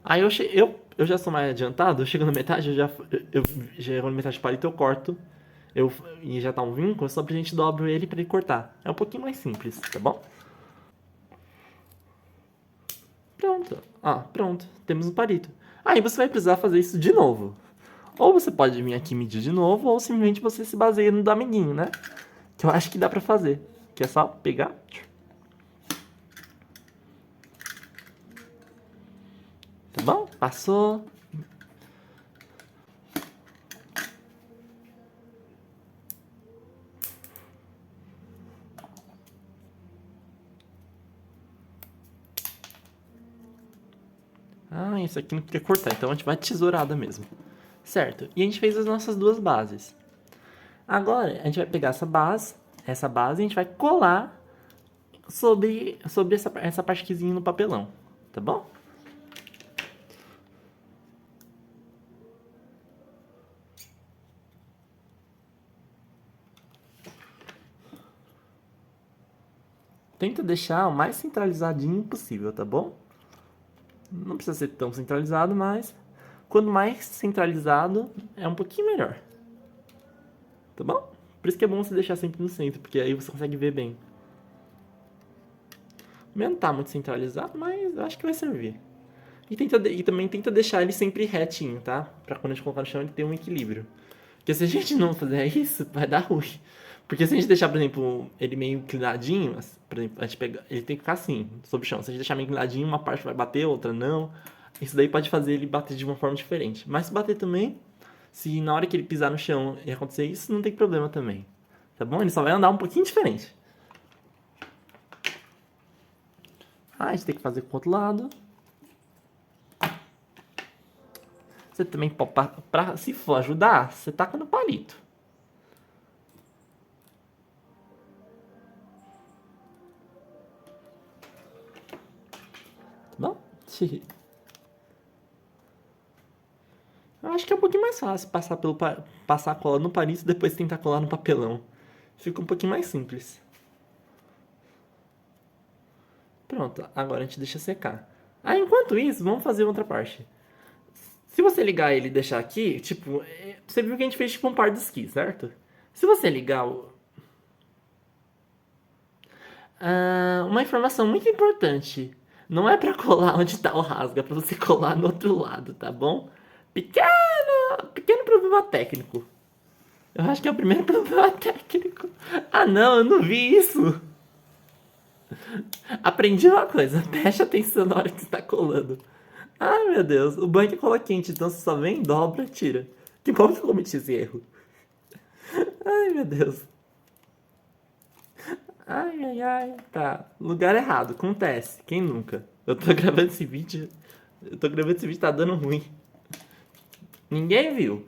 Aí eu já sou mais adiantado, eu chego na metade, eu chego na metade do palito, eu corto. E já tá um vínculo, só pra gente dobra ele pra ele cortar. É um pouquinho mais simples, tá bom? Pronto. Ó, pronto. Temos um palito. Aí você vai precisar fazer isso de novo. Ou você pode vir aqui medir de novo, ou simplesmente você se baseia no do amiguinho, né? Que eu acho que dá pra fazer. Que é só pegar. Tá bom? Passou. Ah, isso aqui não queria cortar, então a gente vai tesourada mesmo. Certo, e a gente fez as nossas duas bases. Agora, a gente vai pegar essa base e a gente vai colar sobre essa partezinha no papelão, tá bom? Tenta deixar o mais centralizadinho possível, tá bom? Não precisa ser tão centralizado, mas quanto mais centralizado, é um pouquinho melhor. Tá bom? Por isso que é bom você deixar sempre no centro, porque aí você consegue ver bem. O meu não tá muito centralizado, mas eu acho que vai servir. E também tenta deixar ele sempre retinho, tá? Pra quando a gente colocar no chão ele ter um equilíbrio. Porque se a gente não fizer isso, vai dar ruim. Porque se a gente deixar, por exemplo, ele meio inclinadinho, por exemplo, ele tem que ficar assim, sob o chão. Se a gente deixar meio inclinadinho, uma parte vai bater, outra não. Isso daí pode fazer ele bater de uma forma diferente. Mas se bater também, se na hora que ele pisar no chão e acontecer isso, não tem problema também. Tá bom? Ele só vai andar um pouquinho diferente. Ah, a gente tem que fazer com o outro lado. Você também pode, se for ajudar, você taca no palito. Tá bom? Eu acho que é um pouquinho mais fácil passar a cola no palito e depois tentar colar no papelão. Fica um pouquinho mais simples. Pronto, agora a gente deixa secar. Ah, enquanto isso, vamos fazer outra parte. Se você ligar ele e deixar aqui, tipo, você viu que a gente fez tipo um par de esqui, certo? Se você ligar o... uma informação muito importante. Não é pra colar onde tá o rasgo, é pra você colar no outro lado, tá bom? Pequeno problema técnico. Eu acho que é o primeiro problema técnico. Ah não, eu não vi isso. Aprendi uma coisa, preste atenção na hora que você tá colando. Ai meu Deus, o banho é cola quente, então você só vem, dobra, tira. Que bom que eu cometi esse erro. Ai meu Deus. Ai, ai, ai. Tá. Lugar errado. Acontece. Quem nunca? Eu tô gravando esse vídeo. Tá dando ruim. Ninguém viu.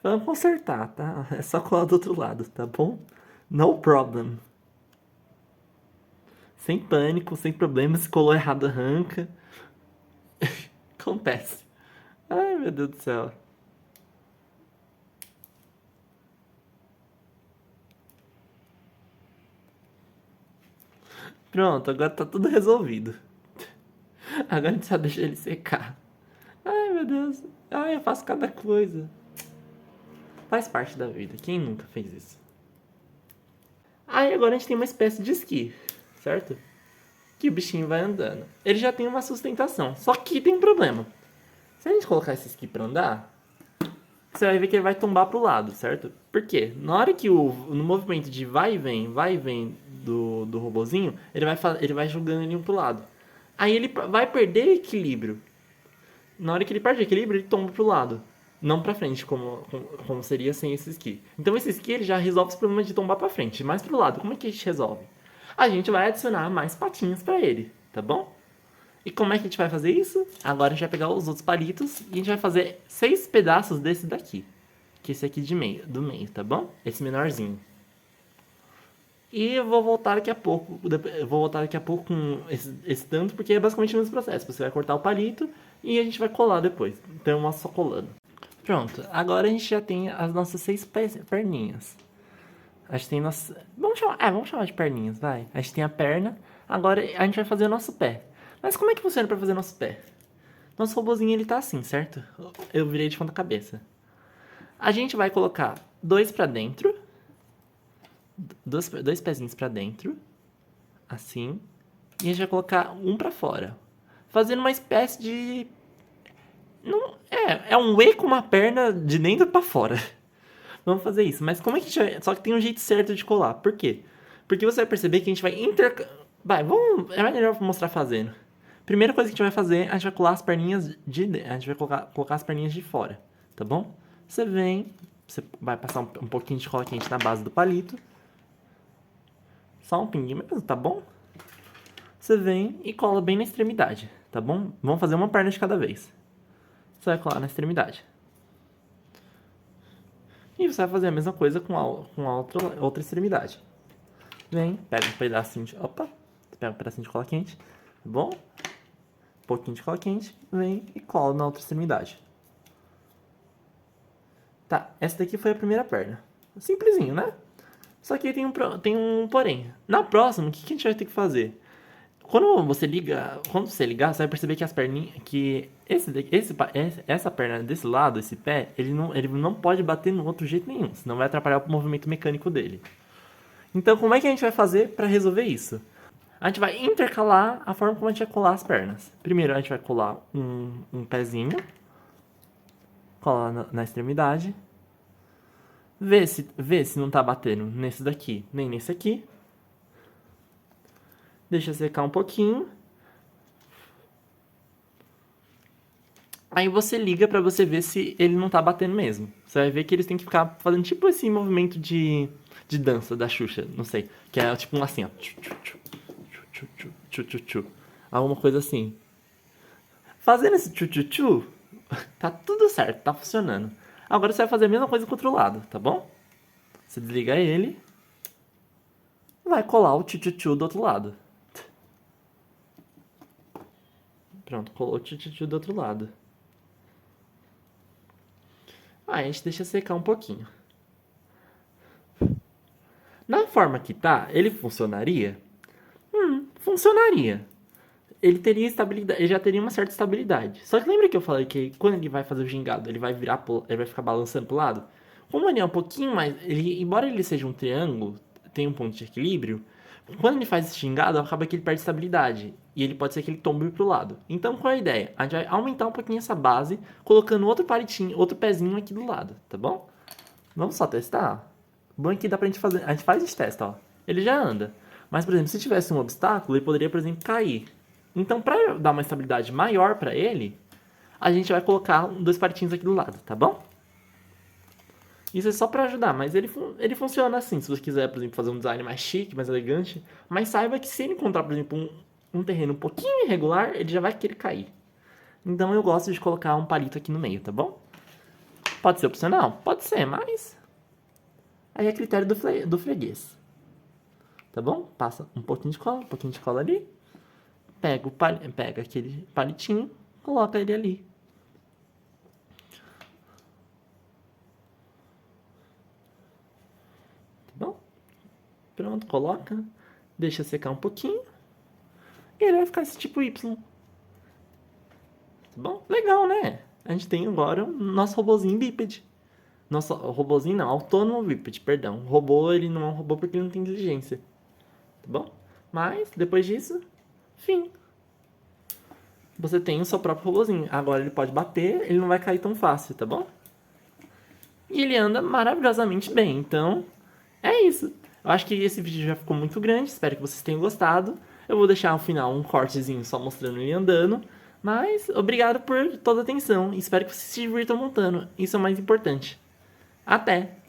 Vamos consertar, tá? É só colar do outro lado, tá bom? No problem. Sem pânico, sem problema. Se colou errado, arranca. Acontece. Ai, meu Deus do céu. Pronto, agora tá tudo resolvido. Agora a gente só deixa ele secar. Ai, meu Deus. Ai, eu faço cada coisa. Faz parte da vida. Quem nunca fez isso? Aí agora a gente tem uma espécie de esqui, certo? Que o bichinho vai andando. Ele já tem uma sustentação. Só que tem um problema. Se a gente colocar esse esqui pra andar, você vai ver que ele vai tombar pro lado, certo? Por quê? Na hora que no movimento de vai e vem do robozinho, ele vai jogando ele um pro lado. Aí ele vai perder equilíbrio. Na hora que ele perde equilíbrio, ele tomba pro lado. Não pra frente, como seria sem esse esqui. Então esse esqui ele já resolve os problemas de tombar pra frente. Mais pro lado, como é que a gente resolve? A gente vai adicionar mais patinhas pra ele, tá bom? E como é que a gente vai fazer isso? Agora a gente vai pegar os outros palitos e a gente vai fazer 6 pedaços desse daqui. Que é esse aqui do meio, tá bom? Esse menorzinho. E eu vou voltar daqui a pouco. Eu vou voltar daqui a pouco com esse tanto, porque é basicamente o mesmo processo. Você vai cortar o palito e a gente vai colar depois. Então é só colando. Pronto, agora a gente já tem as nossas 6 perninhas. A gente tem nossa. Vamos chamar de perninhas, vai. A gente tem a perna, agora a gente vai fazer o nosso pé. Mas como é que funciona pra fazer nosso pé? Nosso robozinho ele tá assim, certo? Eu virei de ponta cabeça. A gente vai colocar dois pra dentro. Dois pezinhos pra dentro. Assim. E a gente vai colocar um pra fora. Fazendo uma espécie de. Não, é um E com uma perna de dentro pra fora. Vamos fazer isso. Mas como é que a gente vai... Só que tem um jeito certo de colar. Por quê? Porque você vai perceber que a gente vai é melhor mostrar fazendo. Primeira coisa que a gente vai fazer, a gente vai colar as perninhas a gente vai colocar as perninhas de fora, tá bom? Você vai passar um pouquinho de cola quente na base do palito. Só um pinguinho mesmo, tá bom? Você vem e cola bem na extremidade, tá bom? Vamos fazer uma perna de cada vez. Você vai colar na extremidade. E você vai fazer a mesma coisa com a outra extremidade. Vem, pega um pedacinho de... Opa! Pega um pedacinho de cola quente, tá bom? Um pouquinho de cola quente, vem e cola na outra extremidade. Tá, essa daqui foi a primeira perna. Simplesinho, né? Só que tem um porém. Na próxima, o que a gente vai ter que fazer? Quando você ligar, você vai perceber que as perninhas, que essa perna desse lado, esse pé, ele não pode bater no outro jeito nenhum, senão vai atrapalhar o movimento mecânico dele. Então, como é que a gente vai fazer para resolver isso? A gente vai intercalar a forma como a gente vai colar as pernas. Primeiro, a gente vai colar um pezinho, colar na extremidade, vê se não tá batendo nesse daqui, nem nesse aqui. Deixa secar um pouquinho. Aí você liga pra você ver se ele não tá batendo mesmo. Você vai ver que eles têm que ficar fazendo tipo esse movimento de dança da Xuxa, não sei. Que é tipo um assim, ó. Alguma coisa assim. Fazendo esse tchu-tchu-tchu, tá tudo certo, tá funcionando. Agora você vai fazer a mesma coisa com o outro lado, tá bom? Você desliga ele. Vai colar o tchu-tchu-tchu do outro lado. Pronto, colou o tchu-tchu-tchu do outro lado. Aí a gente deixa secar um pouquinho. Na forma que tá, ele funcionaria? Funcionaria. Ele teria estabilidade, ele já teria uma certa estabilidade. Só que lembra que eu falei que quando ele vai fazer o gingado, ele vai ficar balançando pro lado? Como ele é um pouquinho mais, embora ele seja um triângulo, tem um ponto de equilíbrio, quando ele faz esse gingado, acaba que ele perde estabilidade. E ele pode ser que ele tombe pro lado. Então, qual é a ideia? A gente vai aumentar um pouquinho essa base, colocando outro palitinho, outro pezinho aqui do lado, tá bom? Vamos só testar? Bom é que dá pra gente fazer. A gente faz e testa, ó. Ele já anda. Mas, por exemplo, se tivesse um obstáculo, ele poderia, por exemplo, cair. Então, para dar uma estabilidade maior para ele, a gente vai colocar 2 palitinhos aqui do lado, tá bom? Isso é só pra ajudar, mas ele funciona assim, se você quiser, por exemplo, fazer um design mais chique, mais elegante, mas saiba que se ele encontrar, por exemplo, um terreno um pouquinho irregular, ele já vai querer cair. Então eu gosto de colocar um palito aqui no meio, tá bom? Pode ser opcional? Pode ser, mas aí é critério do freguês. Tá bom? Passa um pouquinho de cola ali. Pega aquele palitinho, coloca ele ali. Tá bom? Pronto, coloca. Deixa secar um pouquinho. E ele vai ficar esse tipo Y. Tá bom? Legal, né? A gente tem agora o nosso robozinho bípede. Nosso robozinho não, autônomo bípede, perdão. O robô, ele não é um robô porque ele não tem inteligência. Tá bom? Mas, depois disso, fim. Você tem o seu próprio robozinho. Agora ele pode bater, ele não vai cair tão fácil, tá bom? E ele anda maravilhosamente bem, então é isso. Eu acho que esse vídeo já ficou muito grande, espero que vocês tenham gostado. Eu vou deixar no final um cortezinho só mostrando ele andando. Mas obrigado por toda a atenção, espero que vocês se divirtam montando, isso é o mais importante. Até!